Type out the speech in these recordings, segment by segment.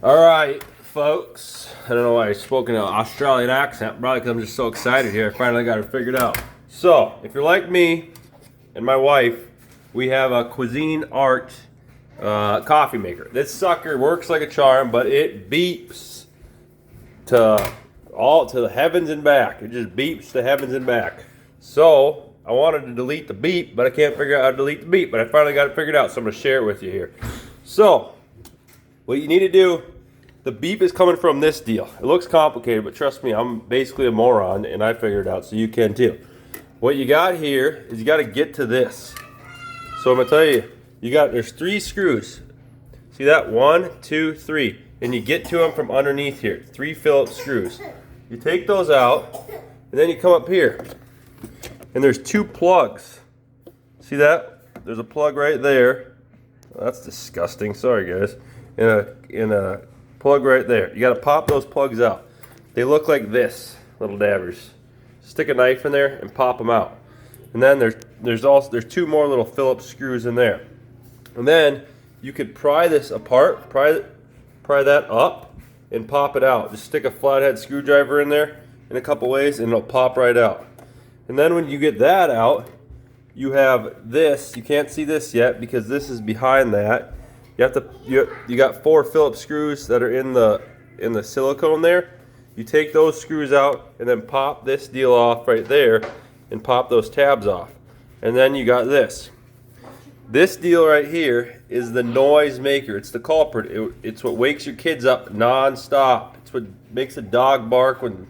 Alright, folks. I don't know why I spoke in an Australian accent. Probably because I'm just so excited here. I finally got it figured out. So, if you're like me and my wife, we have a Cuisinart coffee maker. This sucker works like a charm, but it beeps to the heavens and back. It just beeps to heavens and back. So, I wanted to delete the beep, but I can't figure out how to delete the beep. But I finally got it figured out, so I'm going to share it with you here. So, what you need to do, the beep is coming from this deal. It looks complicated, but trust me, I'm basically a moron, and I figured it out, so you can too. What you got here is you got to get to this. So I'm going to tell you, there's 3 screws. See that? 1, 2, 3. And you get to them from underneath here. 3 Phillips screws. You take those out, and then you come up here. And there's 2 plugs. See that? There's a plug right there. Oh, that's disgusting. Sorry, guys. And a plug right there. You got to pop those plugs out. They look like this, little dabbers. Stick a knife in there and pop them out. And then there's 2 more little Phillips screws in there. And then you could pry this apart, pry that up, and pop it out. Just stick a flathead screwdriver in there in a couple ways, and it'll pop right out. And then when you get that out, you have this. You can't see this yet because this is behind that. You got 4 Phillips screws that are in the silicone there. You take those screws out and then pop this deal off right there and pop those tabs off. And then you got this. This deal right here is the noise maker. It's the culprit. It's what wakes your kids up non-stop. It's what makes a dog bark when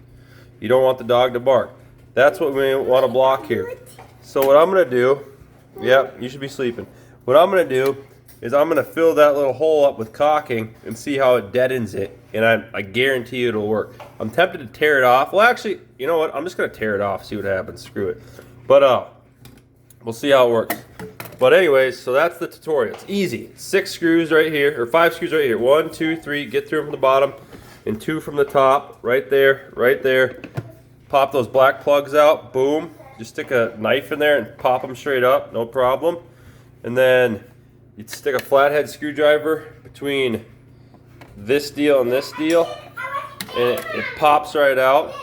you don't want the dog to bark. That's what we want to block here. So what I'm going to do, you should be sleeping. What I'm going to do is I'm going to fill that little hole up with caulking and see how it deadens it. And I guarantee you it'll work. I'm tempted to tear it off. Well, actually, you know what? I'm just going to tear it off, see what happens. Screw it. But we'll see how it works. But anyways, so that's the tutorial. It's easy. 6 screws right here, or 5 screws right here. 1, 2, 3. Get through them from the bottom, and 2 from the top. Right there, right there. Pop those black plugs out. Boom. Just stick a knife in there and pop them straight up. No problem. And then you'd stick a flathead screwdriver between this deal and this deal, and it pops right out.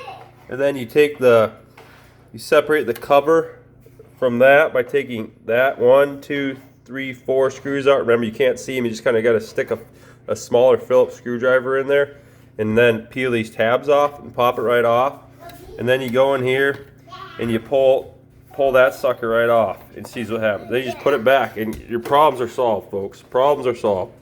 And then you separate the cover from that by taking that 1, 2, 3, 4 screws out. Remember, you can't see them. You just kind of got to stick a smaller Phillips screwdriver in there, and then peel these tabs off and pop it right off. And then you go in here and you pull that sucker right off and see what happens. Then you just put it back, and your problems are solved, folks. Problems are solved.